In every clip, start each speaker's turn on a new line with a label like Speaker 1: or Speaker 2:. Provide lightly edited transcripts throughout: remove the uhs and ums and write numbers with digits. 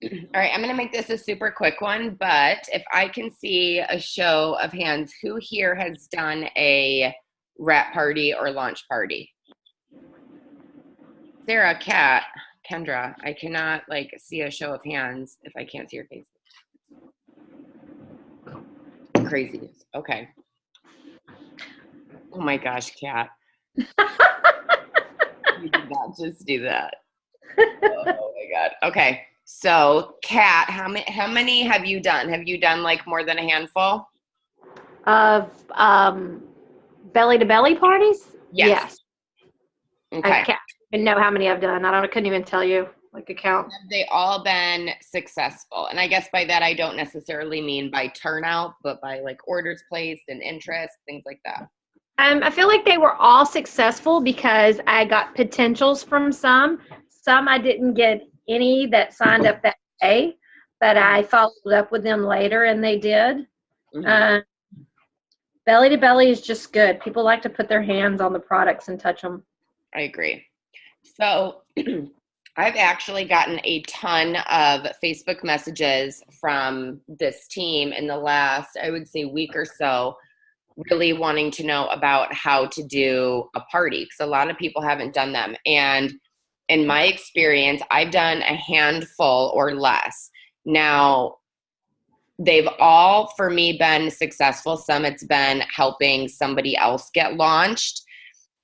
Speaker 1: All right, I'm going to make this a super quick one, but if I can see a show of hands, who here has done a wrap party or launch party? Sarah, Kat, Kendra, I cannot like see a show of hands if I can't see your face. Crazy. Okay. Oh my gosh, Kat. You did not just do that. Oh my God. Okay. So, Kat, how many have you done? Have you done like more than a handful?
Speaker 2: Of belly to belly parties?
Speaker 1: Yes.
Speaker 2: Yes. I
Speaker 1: Okay.
Speaker 2: can't even know how many I've done. I couldn't even tell you, like a count.
Speaker 1: Have they all been successful? And I guess by that, I don't necessarily mean by turnout, but by like orders placed and interest, things like that.
Speaker 2: I feel like they were all successful because I got potentials from some. Some I didn't get any that signed up that day, but I followed up with them later and they did.
Speaker 1: Mhm.
Speaker 2: Uh, belly to belly is just good. People like to put their hands on the products and touch them.
Speaker 1: I agree. So I've actually gotten a ton of Facebook messages from this team in the last, I would say, week or so, really wanting to know about how to do a party because a lot of people haven't done them. And in my experience, I've done a handful or less. Now, they've all, for me, been successful. Some it's been helping somebody else get launched.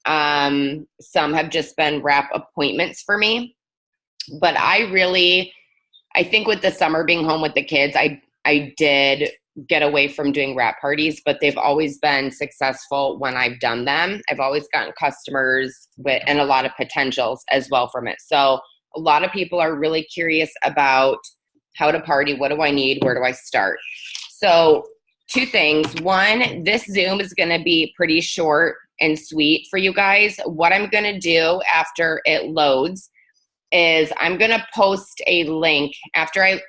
Speaker 1: Some have just been wrap appointments for me. But I think with the summer being home with the kids, I did get away from doing wrap parties, but they've always been successful when I've done them. I've always gotten customers and a lot of potentials as well from it. So a lot of people are really curious about how to party. What do I need? Where do I start? So two things. One, this Zoom is going to be pretty short and sweet for you guys. What I'm going to do after it loads is I'm going to post a link after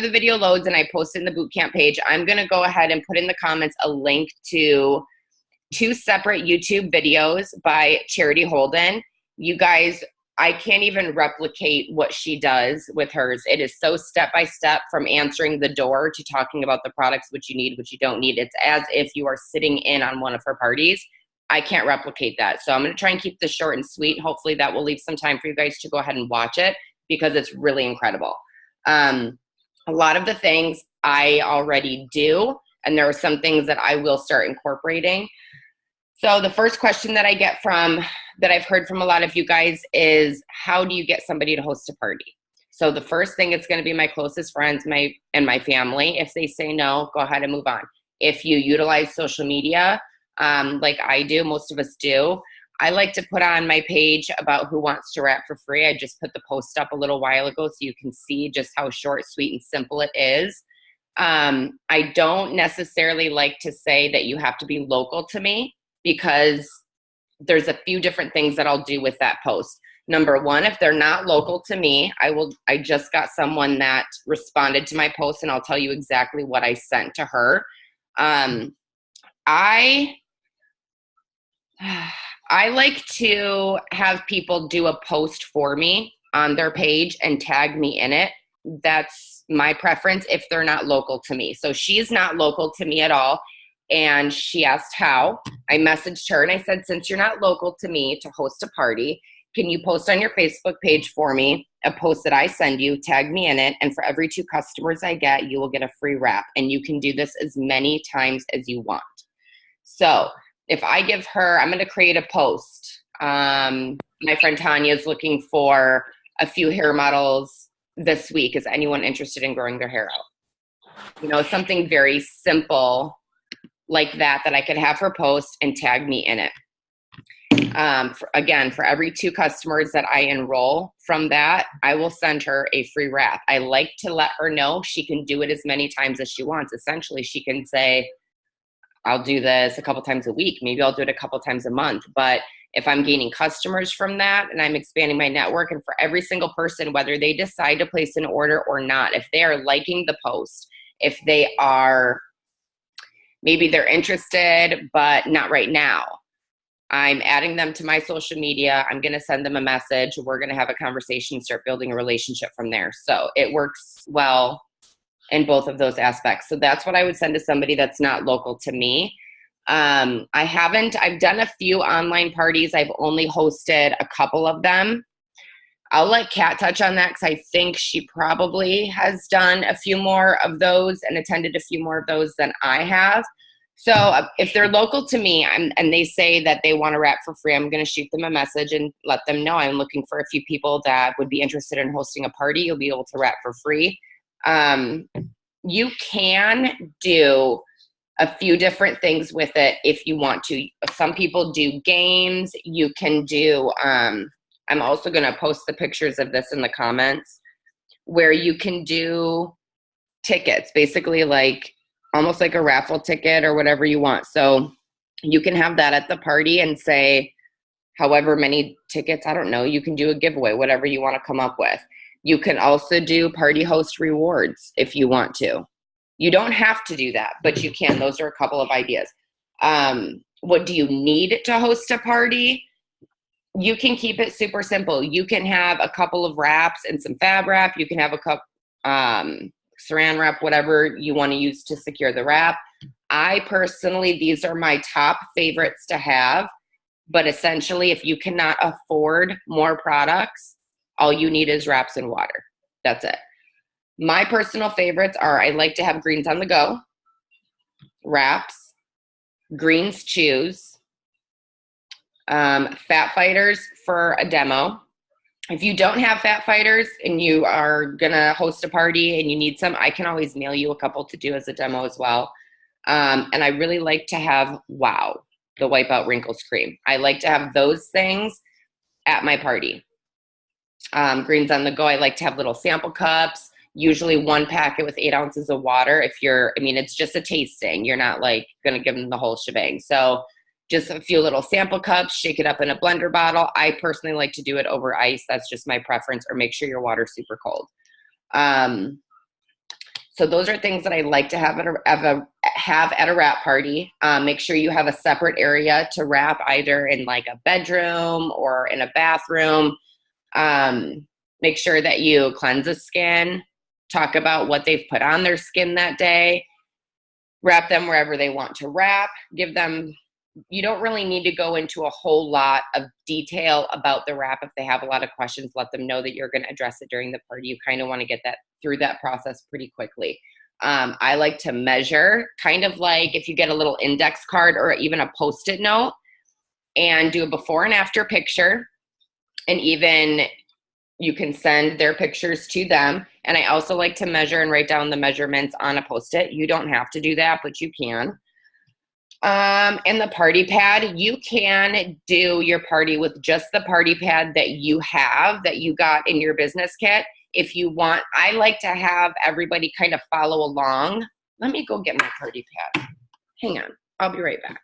Speaker 1: the video loads and I post it in the bootcamp page. I'm going to go ahead and put in the comments a link to two separate YouTube videos by Charity Holden. You guys, I can't even replicate what she does with hers. It is so step by step from answering the door to talking about the products, which you need, which you don't need. It's as if you are sitting in on one of her parties. I can't replicate that. So I'm going to try and keep this short and sweet. Hopefully that will leave some time for you guys to go ahead and watch it because it's really incredible. A lot of the things I already do, and there are some things that I will start incorporating. So the first question that that I've heard from a lot of you guys is, how do you get somebody to host a party? So the first thing is going to be my closest friends, and my family. If they say no, go ahead and move on. If you utilize social media, like I do, most of us do, I like to put on my page about who wants to wrap for free. I just put the post up a little while ago so you can see just how short, sweet, and simple it is. I don't necessarily like to say that you have to be local to me because there's a few different things that I'll do with that post. Number one, if they're not local to me, I just got someone that responded to my post and I'll tell you exactly what I sent to her. I like to have people do a post for me on their page and tag me in it. That's my preference if they're not local to me. So she's not local to me at all. And she asked how. I messaged her and I said, since you're not local to me to host a party, can you post on your Facebook page for me a post that I send you, tag me in it, and for every 2 customers I get, you will get a free wrap. And you can do this as many times as you want. So if I give her, I'm going to create a post. My friend Tanya is looking for a few hair models this week. Is anyone interested in growing their hair out? Something very simple like that I could have her post and tag me in it. For every 2 customers that I enroll from that, I will send her a free wrap. I like to let her know she can do it as many times as she wants. Essentially, she can say, I'll do this a couple times a week. Maybe I'll do it a couple times a month. But if I'm gaining customers from that and I'm expanding my network, and for every single person, whether they decide to place an order or not, if they are liking the post, if they are, maybe they're interested, but not right now, I'm adding them to my social media. I'm going to send them a message. We're going to have a conversation, start building a relationship from there. So it works well in both of those aspects. So that's what I would send to somebody that's not local to me. I've done a few online parties. I've only hosted a couple of them. I'll let Kat touch on that because I think she probably has done a few more of those and attended a few more of those than I have. So if they're local to me and they say that they want to wrap for free, I'm going to shoot them a message and let them know I'm looking for a few people that would be interested in hosting a party. You'll be able to wrap for free. You can do a few different things with it if you want to. Some people do games. You can do, I'm also going to post the pictures of this in the comments, where you can do tickets, basically like almost like a raffle ticket or whatever you want. So you can have that at the party and say however many tickets, I don't know, you can do a giveaway, whatever you want to come up with. You can also do party host rewards if you want to. You don't have to do that, but you can. Those are a couple of ideas. What do you need to host a party? You can keep it super simple. You can have a couple of wraps and some fab wrap. You can have a cup, saran wrap, whatever you want to use to secure the wrap. I personally, these are my top favorites to have, but essentially if you cannot afford more products, all you need is wraps and water. That's it. My personal favorites are, I like to have greens on the go, wraps, greens chews, fat fighters for a demo. If you don't have fat fighters and you are going to host a party and you need some, I can always mail you a couple to do as a demo as well. And I really like to have Wow, the Wipeout Wrinkles Cream. I like to have those things at my party. Greens on the go, I like to have little sample cups, usually one packet with 8 ounces of water. It's just a tasting. You're not like going to give them the whole shebang. So just a few little sample cups, shake it up in a blender bottle. I personally like to do it over ice. That's just my preference, or make sure your water's super cold. So those are things that I like to have at a wrap party. Make sure you have a separate area to wrap, either in like a bedroom or in a bathroom. Make sure that you cleanse the skin, talk about what they've put on their skin that day, wrap them wherever they want to wrap, you don't really need to go into a whole lot of detail about the wrap. If they have a lot of questions, let them know that you're going to address it during the party. You kind of want to get that through that process pretty quickly. I like to measure, kind of like if you get a little index card or even a Post-it note, and do a before and after picture. And even you can send their pictures to them. And I also like to measure and write down the measurements on a Post-it. You don't have to do that, but you can. And the party pad, you can do your party with just the party pad that you have, that you got in your business kit. If you want, I like to have everybody kind of follow along. Let me go get my party pad. Hang on, I'll be right back.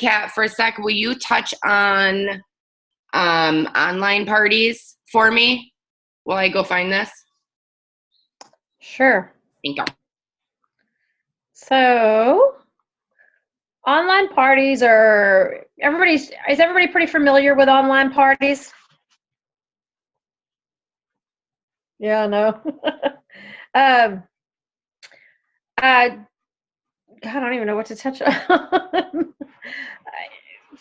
Speaker 1: Kat, for a sec, will you touch on online parties for me while I go find this?
Speaker 2: Sure.
Speaker 1: Thank you.
Speaker 2: So online parties is everybody pretty familiar with online parties? Yeah, no. God, I don't even know what to touch on.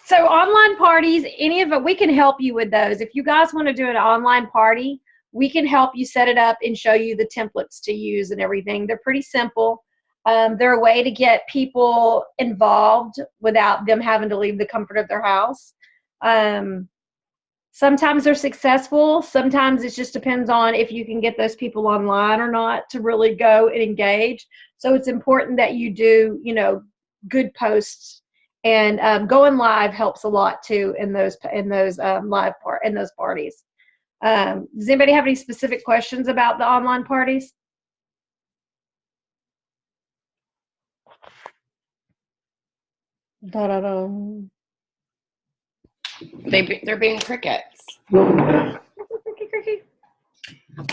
Speaker 2: So online parties, we can help you with those. If you guys want to do an online party, we can help you set it up and show you the templates to use and everything. They're pretty simple. They're a way to get people involved without them having to leave the comfort of their house. Sometimes they're successful. Sometimes it just depends on if you can get those people online or not to really go and engage. So it's important that you do, good posts, and going live helps a lot too in those parties. Does anybody have any specific questions about the online parties?
Speaker 1: They're being crickets.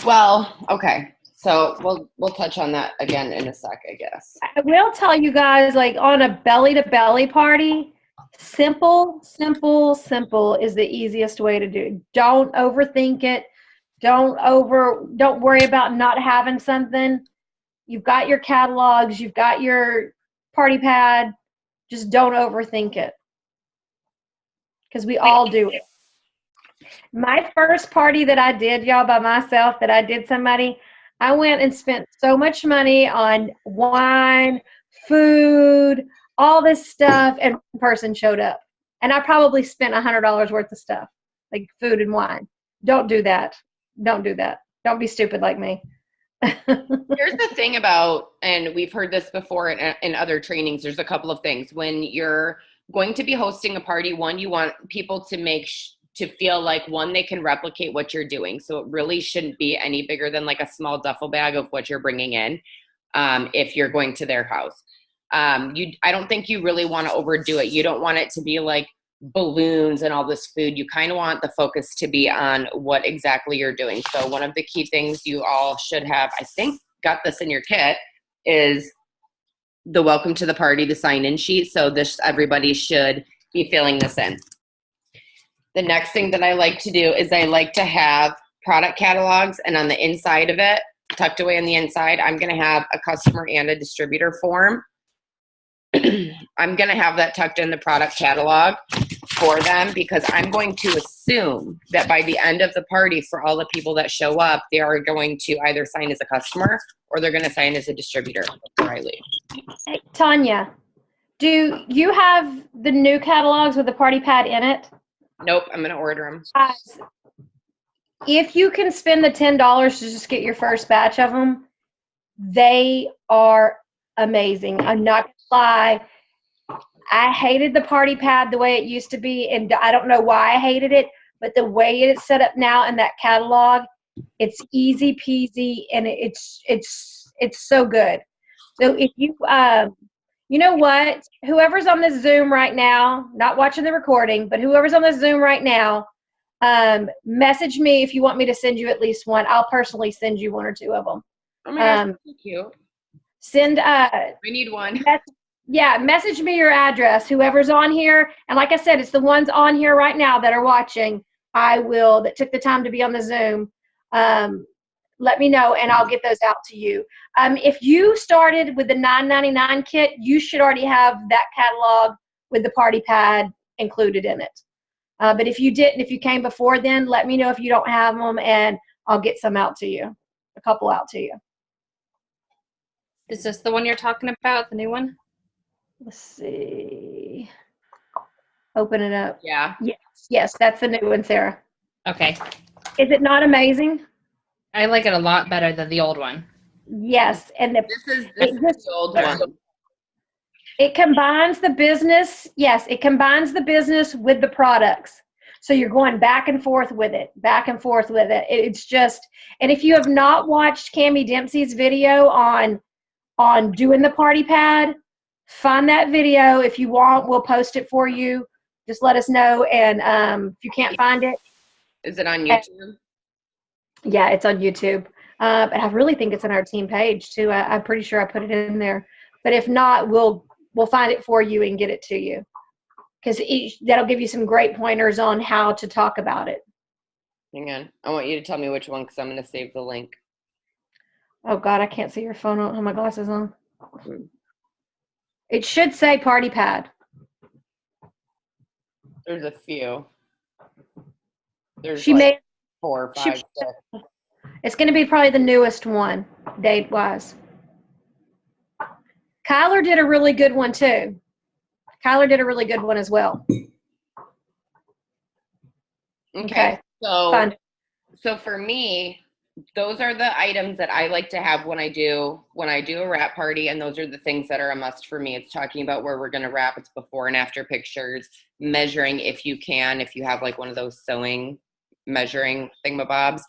Speaker 1: Well, okay. So we'll touch on that again in a sec, I guess.
Speaker 2: I will tell you guys, like on a belly to belly party, Simple, simple, simple is the easiest way to do it. Don't overthink it. Don't worry about not having something. You've got your catalogs, you've got your party pad. Just don't overthink it. Because we all do it. My first party that I did, y'all, by myself, that I did somebody, I went and spent so much money on wine, food, all this stuff, and one person showed up. And I probably spent $100 worth of stuff, like food and wine. Don't do that. Don't do that. Don't be stupid like me.
Speaker 1: Here's the thing about, and we've heard this before in other trainings, there's a couple of things. When you're going to be hosting a party, one, you want people to to feel like, one, they can replicate what you're doing. So it really shouldn't be any bigger than like a small duffel bag of what you're bringing in if you're going to their house. I don't think you really want to overdo it. You don't want it to be like balloons and all this food. You kind of want the focus to be on what exactly you're doing. So one of the key things you all should have, I think, got this in your kit, is the welcome to the party, the sign-in sheet. So everybody should be filling this in. The next thing that I like to do is I like to have product catalogs, and on the inside of it, tucked away on the inside, I'm going to have a customer and a distributor form. I'm going to have that tucked in the product catalog for them, because I'm going to assume that by the end of the party, for all the people that show up, they are going to either sign as a customer or they're going to sign as a distributor before I leave.
Speaker 2: Hey, Tanya, do you have the new catalogs with the party pad in it?
Speaker 1: Nope, I'm going to order them.
Speaker 2: If you can spend the $10 to just get your first batch of them, they are amazing. I'm not going to lie. I hated the party pad the way it used to be, and I don't know why I hated it, but the way it's set up now in that catalog, it's easy peasy, and it's so good. So if you you know what, whoever's on this Zoom right now, not watching the recording, but whoever's on this Zoom right now, message me if you want me to send you at least one. I'll personally send you one or two of them.
Speaker 1: Oh my gosh, that's cute.
Speaker 2: Send
Speaker 1: we need one.
Speaker 2: Message me your address, whoever's on here. And like I said, it's the ones on here right now that are watching. That took the time to be on the Zoom. Let me know and I'll get those out to you. If you started with the $9.99 kit, you should already have that catalog with the party pad included in it. But if you didn't, if you came before then, let me know if you don't have them and I'll get some out to you, a couple out to you.
Speaker 3: Is this the one you're talking about, the new one?
Speaker 2: Let's see. Open it up.
Speaker 1: Yeah.
Speaker 2: Yes, that's the new one, Sarah.
Speaker 3: Okay.
Speaker 2: Is it not amazing?
Speaker 3: I like it a lot better than the old one.
Speaker 2: Yes, and
Speaker 1: This is the old one.
Speaker 2: It combines the business. Yes, it combines the business with the products. So you're going back and forth with it, back and forth with it. It's just, and if you have not watched Cami Dempsey's video on doing the party pad, find that video. If you want, we'll post it for you. Just let us know. And if you can't find it.
Speaker 1: Is it on YouTube?
Speaker 2: Yeah, it's on YouTube. But I really think it's on our team page too. I'm pretty sure I put it in there. But if not, we'll find it for you and get it to you. Because that'll give you some great pointers on how to talk about it.
Speaker 1: Hang on. I want you to tell me which one, because I'm going to save the link.
Speaker 2: Oh, God, I can't see your phone. I don't have my glasses on. It should say party pad.
Speaker 1: There's a few. There's 4 or 5. 6.
Speaker 2: It's going to be probably the newest one, date-wise. Kyler did a really good one, too. Kyler did a really good one as well.
Speaker 1: Okay. So for me, those are the items that I like to have when I do a wrap party, and those are the things that are a must for me. It's talking about where we're going to wrap. It's before and after pictures, measuring if you have like one of those sewing measuring thingamabobs,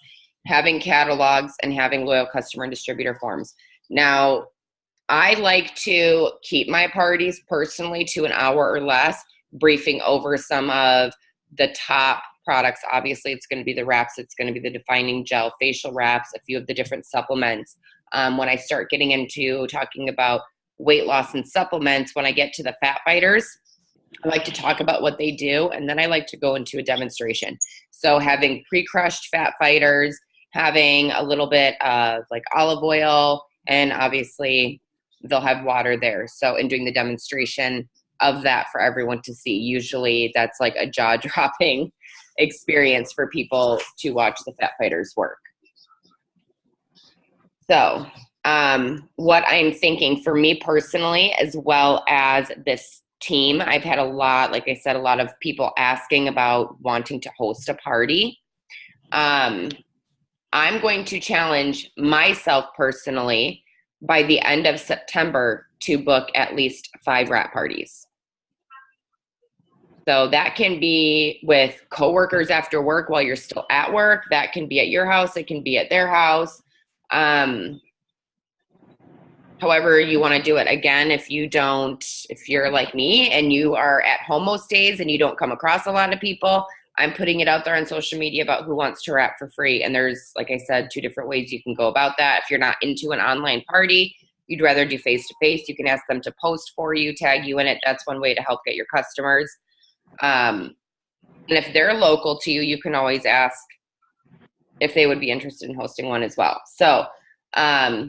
Speaker 1: having catalogs, and having loyal customer and distributor forms. Now, I like to keep my parties personally to an hour or less, briefing over some of the top products. Obviously, it's going to be the wraps. It's going to be the defining gel, facial wraps, a few of the different supplements. When I start getting into talking about weight loss and supplements, when I get to the fat fighters, I like to talk about what they do, and then I like to go into a demonstration. So having pre-crushed fat fighters, having a little bit of like olive oil, and obviously they'll have water there. So in doing the demonstration of that for everyone to see, usually that's like a jaw-dropping experience for people to watch the fat fighters work. So what I'm thinking for me personally, as well as this team, I've had a lot, like I said, a lot of people asking about wanting to host a party. I'm going to challenge myself personally by the end of September to book at least 5 wrap parties. So that can be with coworkers after work while you're still at work. That can be at your house. It can be at their house. However you want to do it. Again, if you're like me and you are at home most days and you don't come across a lot of people, I'm putting it out there on social media about who wants to wrap for free. And there's, like I said, 2 different ways you can go about that. If you're not into an online party, you'd rather do face-to-face, you can ask them to post for you, tag you in it. That's one way to help get your customers. And if they're local to you, you can always ask if they would be interested in hosting one as well. So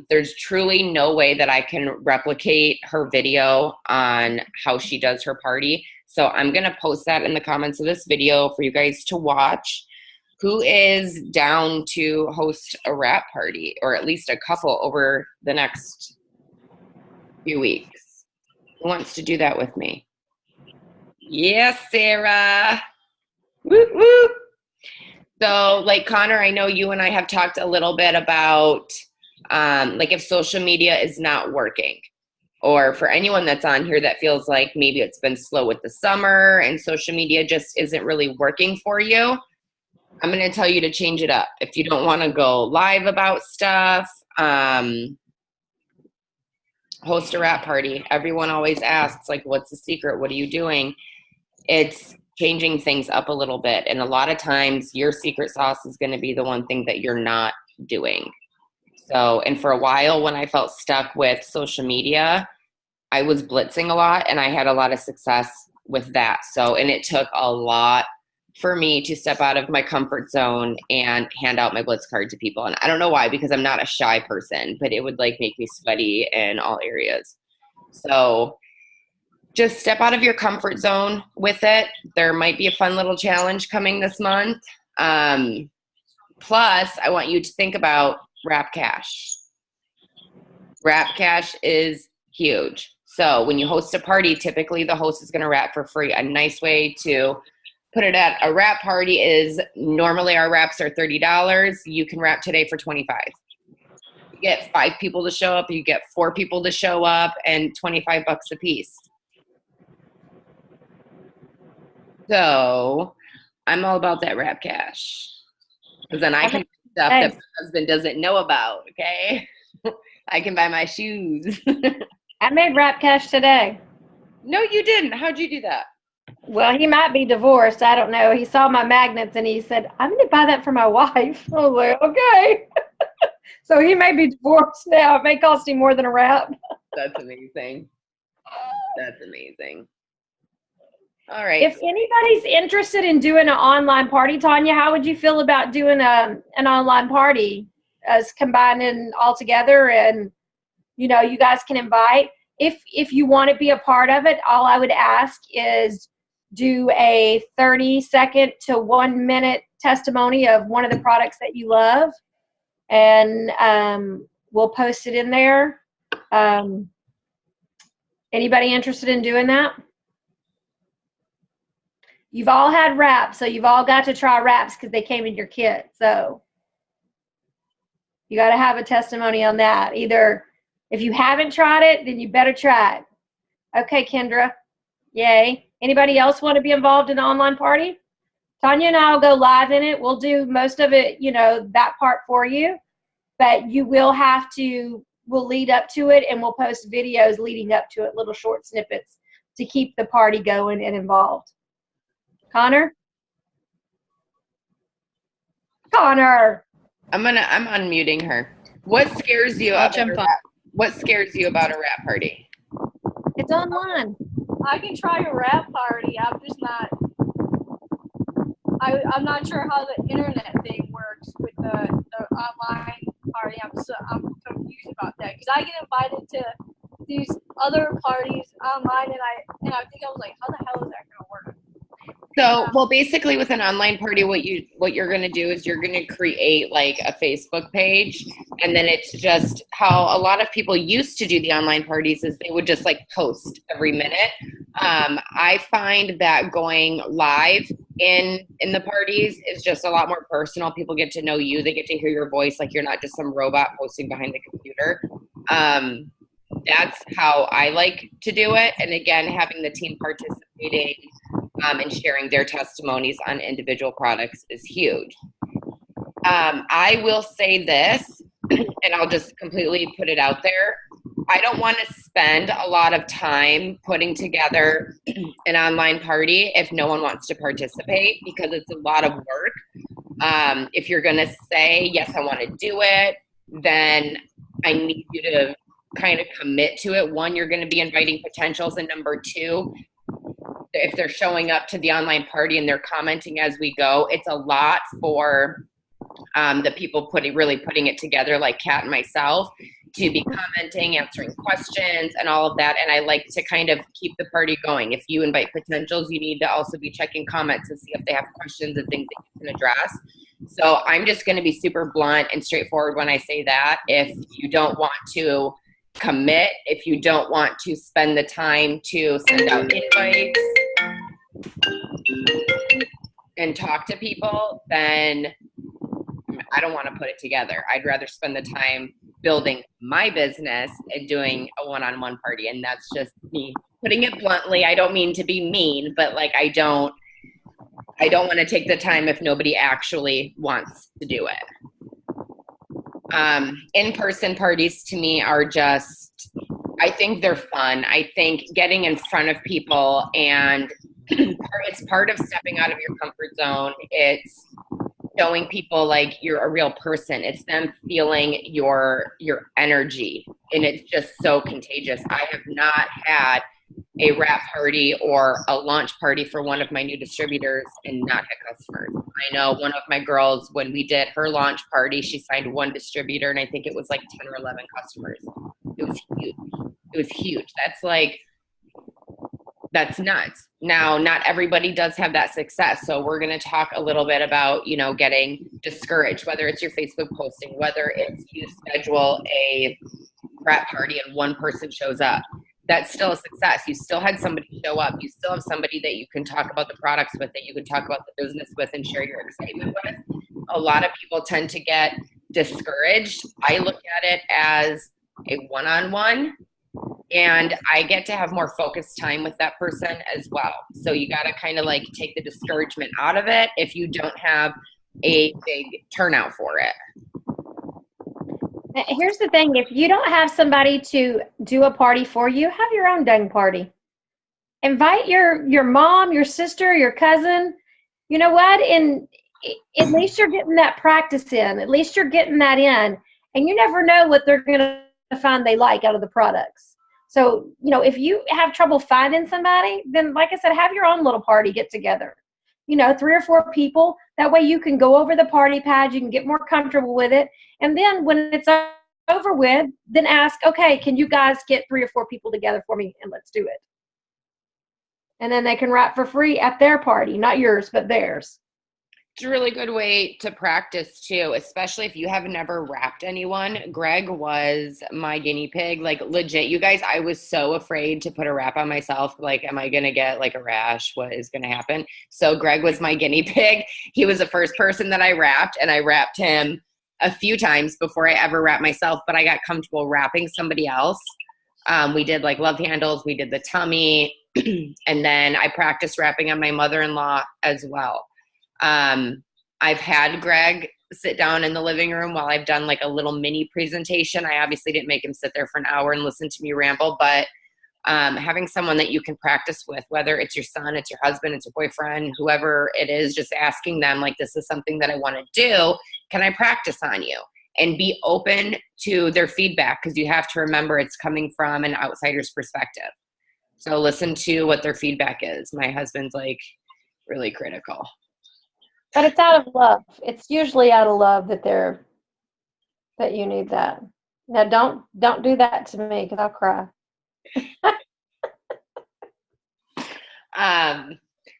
Speaker 1: there's truly no way that I can replicate her video on how she does her party. So I'm going to post that in the comments of this video for you guys to watch. Who is down to host a wrap party, or at least a couple, over the next few weeks? Who wants to do that with me? Yes, Sarah. Whoop, whoop. So like Connor, I know you and I have talked a little bit about like if social media is not working, or for anyone that's on here that feels like maybe it's been slow with the summer and social media just isn't really working for you, I'm going to tell you to change it up. If you don't want to go live about stuff, host a wrap party. Everyone always asks, like, what's the secret? What are you doing? It's changing things up a little bit. And a lot of times your secret sauce is going to be the one thing that you're not doing. So, and for a while when I felt stuck with social media, I was blitzing a lot and I had a lot of success with that. So, and it took a lot for me to step out of my comfort zone and hand out my Blitz card to people. And I don't know why, because I'm not a shy person, but it would like make me sweaty in all areas. So just step out of your comfort zone with it. There might be a fun little challenge coming this month. Plus, I want you to think about Wrap Cash. Wrap Cash is huge. So when you host a party, typically the host is going to wrap for free. A nice way to put it at a wrap party is normally our wraps are $30. You can wrap today for $25. You get 5 people to show up, you get 4 people to show up, and $25 a piece. So I'm all about that Wrap Cash, because then I can do stuff that my husband doesn't know about. Okay. I can buy my shoes.
Speaker 2: I made Wrap Cash today.
Speaker 1: No, you didn't. How'd you do that?
Speaker 2: Well, he might be divorced. I don't know. He saw my magnets and he said, I'm going to buy that for my wife. I was like, okay. So he may be divorced now. It may cost him more than a wrap.
Speaker 1: That's amazing. That's amazing. All right.
Speaker 2: If anybody's interested in doing an online party, Tanya, how would you feel about doing an online party as combining all together, and, you know, you guys can invite. If you want to be a part of it, all I would ask is do a 30-second to 1 minute testimony of one of the products that you love, and we'll post it in there. Anybody interested in doing that? You've all had wraps, so you've all got to try wraps because they came in your kit. So you got to have a testimony on that. Either if you haven't tried it, then you better try it. Okay, Kendra. Yay. Anybody else want to be involved in the online party? Tanya and I will go live in it. We'll do most of it, you know, that part for you. But you will have to, we'll lead up to it, and we'll post videos leading up to it, little short snippets to keep the party going and involved. Connor? Connor!
Speaker 1: I'm unmuting her. What scares you
Speaker 3: I'll
Speaker 1: about
Speaker 3: jump on.
Speaker 1: What scares you about a wrap party?
Speaker 2: It's online.
Speaker 4: I can try a rap party. I'm just not. I'm not sure how the internet thing works with the online party. I'm confused about that because I get invited to these other parties online, and I think I was like, how the hell is that gonna work?
Speaker 1: So, well, basically with an online party, what you're going to do is you're going to create like a Facebook page, and then it's just how a lot of people used to do the online parties is they would just like post every minute. I find that going live in the parties is just a lot more personal. People get to know you. They get to hear your voice. Like you're not just some robot posting behind the computer. That's how I like to do it. And again, having the team participating and sharing their testimonies on individual products is huge. I will say this, and I'll just completely put it out there. I don't want to spend a lot of time putting together an online party if no one wants to participate, because it's a lot of work. If you're going to say, yes, I want to do it, then I need you to kind of commit to it. One, you're going to be inviting potentials, and number two, if they're showing up to the online party and they're commenting as we go, it's a lot for the people really putting it together, like Kat and myself, to be commenting, answering questions, and all of that. And I like to kind of keep the party going. If you invite potentials, you need to also be checking comments to see if they have questions and things that you can address. So I'm just going to be super blunt and straightforward when I say that. If you don't want to commit, if you don't want to spend the time to send out invites and talk to people, then I don't want to put it together. I'd rather spend the time building my business and doing a one-on-one party. And that's just me putting it bluntly. I don't mean to be mean, but like I don't want to take the time if nobody actually wants to do it. In-person parties to me are just, I think they're fun. I think getting in front of people, and it's part of stepping out of your comfort zone. It's showing people like you're a real person. It's them feeling your energy, and it's just so contagious. I have not had a wrap party or a launch party for one of my new distributors and not had customers. I know one of my girls, when we did her launch party, she signed one distributor, and I think it was like 10 or 11 customers. It was huge. It was huge. That's nuts. Now, not everybody does have that success. So we're going to talk a little bit about, getting discouraged, whether it's your Facebook posting, whether it's you schedule a wrap party and one person shows up. That's still a success. You still had somebody show up. You still have somebody that you can talk about the products with, that you can talk about the business with and share your excitement with. A lot of people tend to get discouraged. I look at it as a one-on-one, and I get to have more focused time with that person as well. So you got to kind of like take the discouragement out of it if you don't have a big turnout for it.
Speaker 2: Here's the thing. If you don't have somebody to do a party for you, have your own dang party. Invite your mom, your sister, your cousin. You know what? And at least you're getting that practice in. At least you're getting that in. And you never know what they're going to find they like out of the products. So, if you have trouble finding somebody, then like I said, have your own little party get together. 3 or 4 people. That way you can go over the party pad. You can get more comfortable with it. And then when it's over with, then ask, okay, can you guys get 3 or 4 people together for me, and let's do it. And then they can wrap for free at their party, not yours, but theirs.
Speaker 1: It's a really good way to practice too, especially if you have never wrapped anyone. Greg was my guinea pig, like legit. You guys, I was so afraid to put a wrap on myself. Like, am I going to get like a rash? What is going to happen? So Greg was my guinea pig. He was the first person that I wrapped, and I wrapped him a few times before I ever wrapped myself, but I got comfortable wrapping somebody else. We did like love handles. We did the tummy. And then I practiced wrapping on my mother-in-law as well. I've had Greg sit down in the living room while I've done like a little mini presentation. I obviously didn't make him sit there for an hour and listen to me ramble, but having someone that you can practice with, whether it's your son, it's your husband, it's your boyfriend, whoever it is, just asking them like, this is something that I want to do. Can I practice on you? And be open to their feedback, because you have to remember it's coming from an outsider's perspective. So listen to what their feedback is. My husband's like really critical.
Speaker 2: But it's out of love. It's usually out of love that you need that. Now don't do that to me because I'll cry.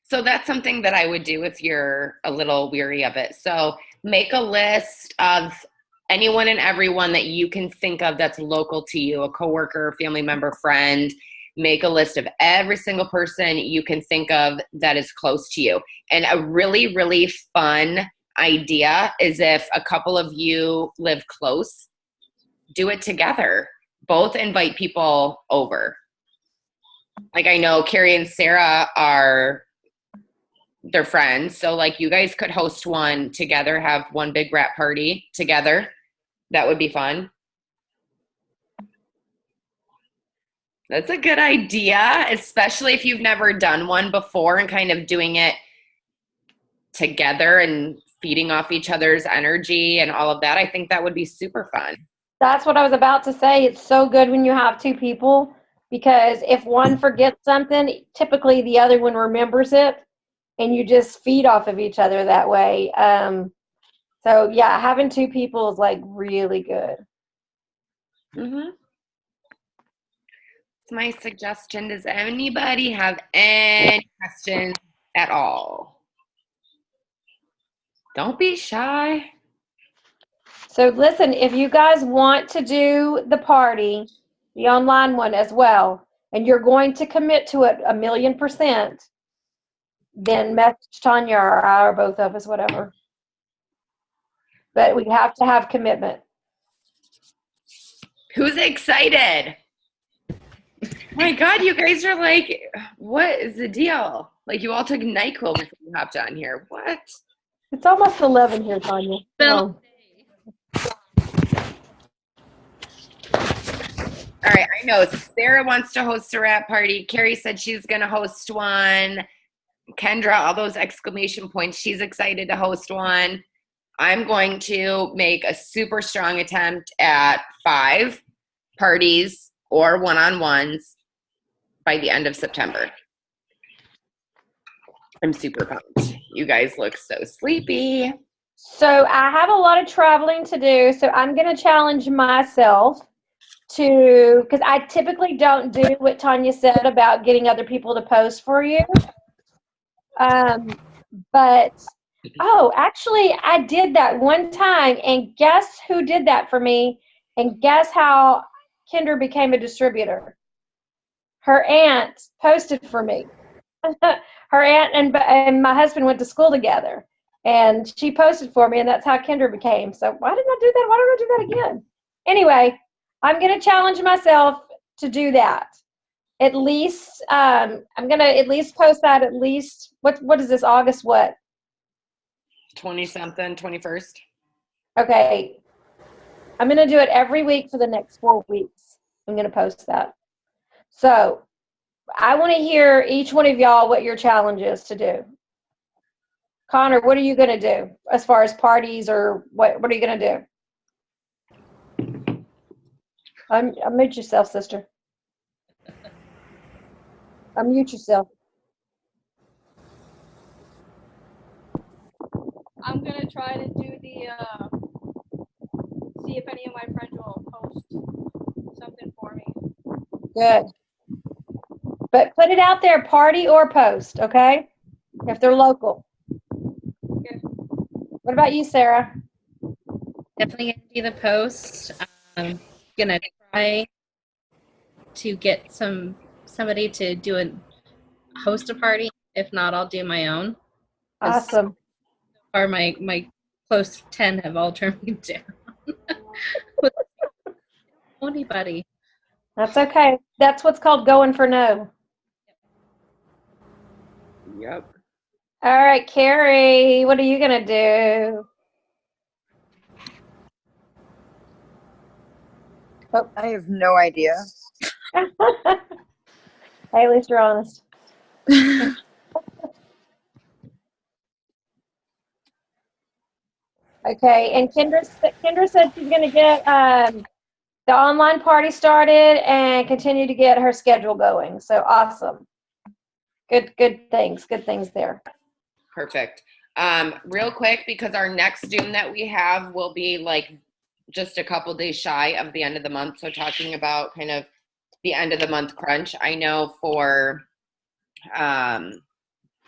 Speaker 1: So that's something that I would do if you're a little weary of it. So make a list of anyone and everyone that you can think of that's local to you, a coworker, family member, friend. Make a list of every single person you can think of that is close to you. And a really, really fun idea is if a couple of you live close, do it together. Both invite people over. Like I know Carrie and Sarah they're friends. So like you guys could host one together, have one big wrap party together. That would be fun. That's a good idea, especially if you've never done one before and kind of doing it together and feeding off each other's energy and all of that. I think that would be super fun.
Speaker 2: That's what I was about to say. It's so good when you have two people because if one forgets something, typically the other one remembers it and you just feed off of each other that way. So yeah, having two people is like really good.
Speaker 1: Mm-hmm. That's my suggestion. Does anybody have any questions at all? Don't be shy.
Speaker 2: So listen, if you guys want to do the party, the online one as well, and you're going to commit to it 1,000,000%, then message Tanya or I or both of us, whatever. But we have to have commitment.
Speaker 1: Who's excited? My God, you guys are like, what is the deal? Like you all took NyQuil before you hopped on here. What?
Speaker 2: It's almost 11 here, Tanya.
Speaker 3: Bill.
Speaker 1: All right, I know Sarah wants to host a wrap party. Carrie said she's going to host one. Kendra, all those exclamation points. She's excited to host one. I'm going to make a super strong attempt at 5 parties or one-on-ones by the end of September. I'm super pumped. You guys look so sleepy.
Speaker 2: So I have a lot of traveling to do, so I'm going to challenge myself to, because I typically don't do what Tanya said about getting other people to post for you. But, oh, actually, I did that one time, and guess who did that for me? And guess how Kendra became a distributor? Her aunt posted for me. Her aunt and my husband went to school together, and she posted for me, and that's how Kendra became. So why didn't I do that? Why don't I do that again? Anyway, I'm going to challenge myself to do that. At least, I'm going to at least post that at least, what is this, August what?
Speaker 1: 20-something, 21st.
Speaker 2: Okay. I'm going to do it every week for the next 4 weeks. I'm going to post that. So I want to hear each one of y'all what your challenge is to do. Connor, what are you going to do as far as parties or what are you going to do? Unmute yourself, sister. Unmute yourself.
Speaker 4: I'm gonna try to do the see if any of my friends will post something for me.
Speaker 2: Good. But put it out there, party or post, okay? If they're local.
Speaker 4: Okay.
Speaker 2: What about you, Sarah?
Speaker 3: Definitely gonna do the post. Gonna try to get somebody to host a party. If not, I'll do my own.
Speaker 2: Awesome.
Speaker 3: Or my close 10 have all turned me down. Anybody.
Speaker 2: That's okay. That's what's called going for no.
Speaker 1: Yep.
Speaker 2: All right, Carrie, what are you going to do? Oh.
Speaker 5: I have no idea.
Speaker 2: Hey, at least you're honest. Okay, and Kendra said she's going to get the online party started and continue to get her schedule going. So awesome. Good things there.
Speaker 1: Perfect. Real quick, because our next Zoom that we have will be like just a couple days shy of the end of the month. So talking about kind of the end of the month crunch. I know for, I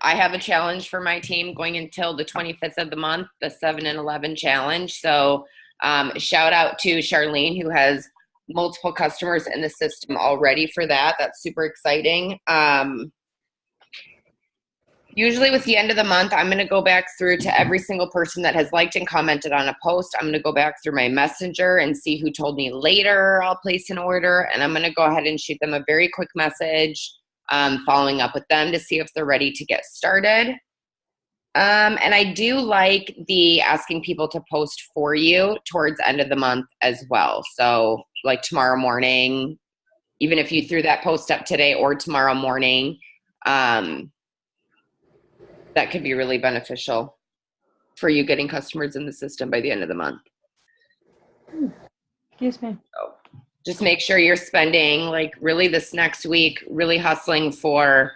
Speaker 1: have a challenge for my team going until the 25th of the month, the 7 and 11 challenge. So shout out to Charlene, who has multiple customers in the system already for that. That's super exciting. Usually with the end of the month, I'm going to go back through to every single person that has liked and commented on a post. I'm going to go back through my messenger and see who told me later I'll place an order. And I'm going to go ahead and shoot them a very quick message, following up with them to see if they're ready to get started. And I do like the asking people to post for you towards the end of the month as well. So like tomorrow morning, even if you threw that post up today or tomorrow morning, that could be really beneficial for you getting customers in the system by the end of the month.
Speaker 2: Excuse me.
Speaker 1: So just make sure you're spending like really this next week, really hustling for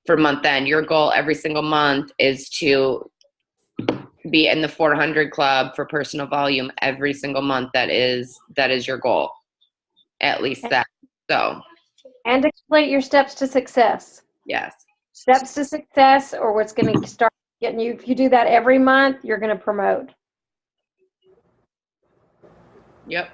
Speaker 1: month end. Your goal every single month is to be in the 400 club for personal volume every single month. That is your goal, at least that. So,
Speaker 2: And to complete your steps to success.
Speaker 1: yes.
Speaker 2: Steps to success, or what's going to start getting you. If you do that every month, you're going to promote.
Speaker 1: Yep.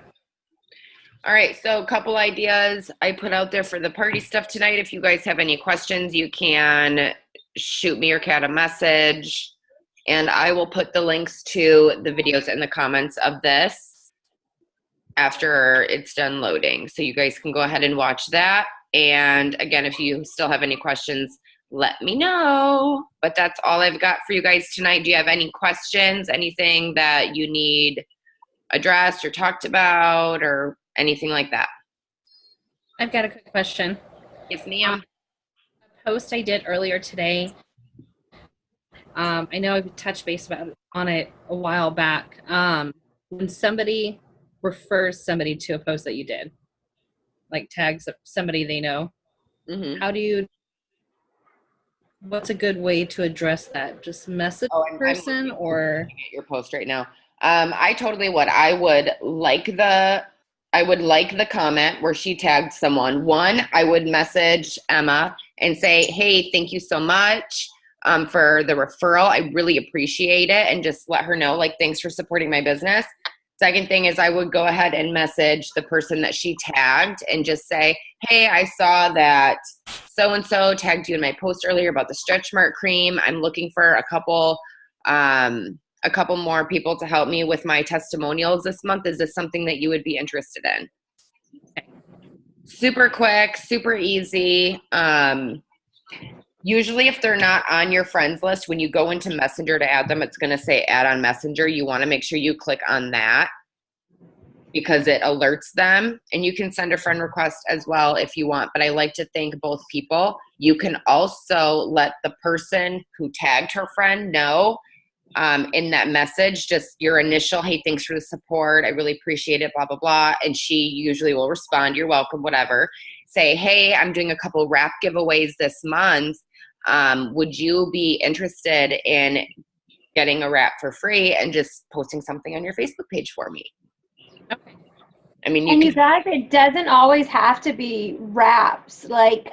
Speaker 1: All right, so a couple ideas I put out there for the party stuff tonight. If you guys have any questions, you can shoot me or Kat a message, and I will put the links to the videos in the comments of this after it's done loading. So you guys can go ahead and watch that. And again, if you still have any questions, let me know. But that's all I've got for you guys tonight. Do you have any questions, anything that you need addressed or talked about or anything like that?
Speaker 3: I've got a quick question.
Speaker 1: Yes, ma'am.
Speaker 3: A post I did earlier today. I know I've touched base on it a while back. When somebody refers somebody to a post that you did, like tags somebody they know,
Speaker 1: Mm-hmm.
Speaker 3: What's a good way to address that? Just message the person or
Speaker 1: your post right now. I totally would. I would like the comment where she tagged someone. One, I would message Emma and say, hey, thank you so much for the referral. I really appreciate it. And just let her know, like, thanks for supporting my business. Second thing is I would go ahead and message the person that she tagged and just say, hey, I saw that so-and-so tagged you in my post earlier about the Stretch Mark cream. I'm looking for a couple more people to help me with my testimonials this month. Is this something that you would be interested in? Okay. Super quick, super easy. Usually if they're not on your friends list, when you go into Messenger to add them, it's going to say add on Messenger. You want to make sure you click on that because it alerts them. And you can send a friend request as well if you want, but I like to thank both people. You can also let the person who tagged her friend know in that message, just your initial, hey, thanks for the support. I really appreciate it, blah, blah, blah. And she usually will respond, you're welcome, whatever. Say, hey, I'm doing a couple wrap giveaways this month. Would you be interested in getting a wrap for free and just posting something on your Facebook page for me?
Speaker 3: Okay.
Speaker 1: I mean,
Speaker 2: you guys, it doesn't always have to be wraps. Like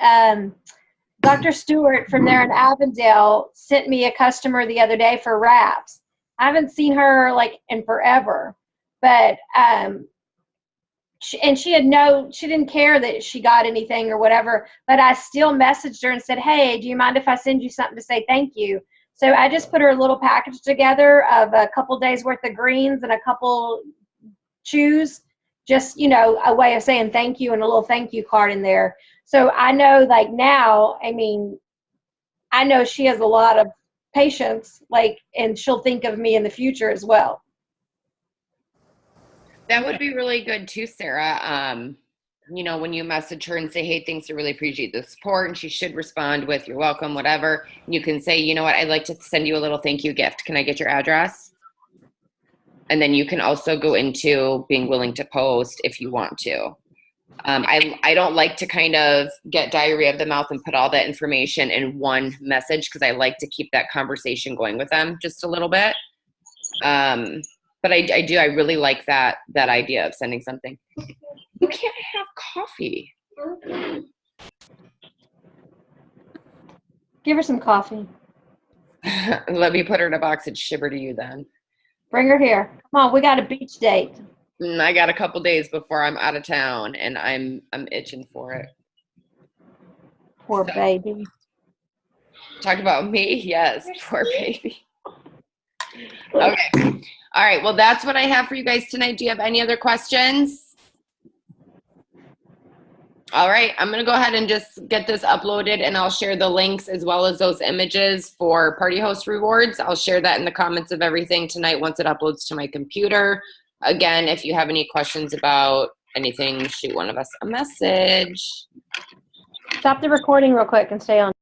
Speaker 2: Dr. Stewart from there in Avondale sent me a customer the other day for wraps. I haven't seen her like in forever, but she didn't care that she got anything or whatever, but I still messaged her and said, hey, do you mind if I send you something to say thank you? So I just put her a little package together of a couple days worth of greens and a couple chews, just, a way of saying thank you and a little thank you card in there. So I know like now, I know she has a lot of patience, and she'll think of me in the future as well.
Speaker 1: That would be really good too, Sarah. When you message her and say, hey, thanks, I really appreciate the support, and she should respond with, you're welcome, whatever. You can say, you know what, I'd like to send you a little thank you gift. Can I get your address? And then you can also go into being willing to post if you want to. I don't like to kind of get diarrhea of the mouth and put all that information in one message because I like to keep that conversation going with them just a little bit. But I really like that idea of sending something. You can't have coffee.
Speaker 2: Give her some coffee.
Speaker 1: Let me put her in a box and ship her to you then.
Speaker 2: Bring her here. Come on, we got a beach date.
Speaker 1: I got a couple days before I'm out of town, and I'm itching for it.
Speaker 2: Poor
Speaker 1: So-
Speaker 2: baby.
Speaker 1: Talk about me? Yes, poor baby. Okay. All right. Well, that's what I have for you guys tonight. Do you have any other questions? All right. I'm going to go ahead and just get this uploaded, and I'll share the links as well as those images for Party Host Rewards. I'll share that in the comments of everything tonight once it uploads to my computer. Again, if you have any questions about anything, shoot one of us a message.
Speaker 2: Stop the recording real quick and stay on.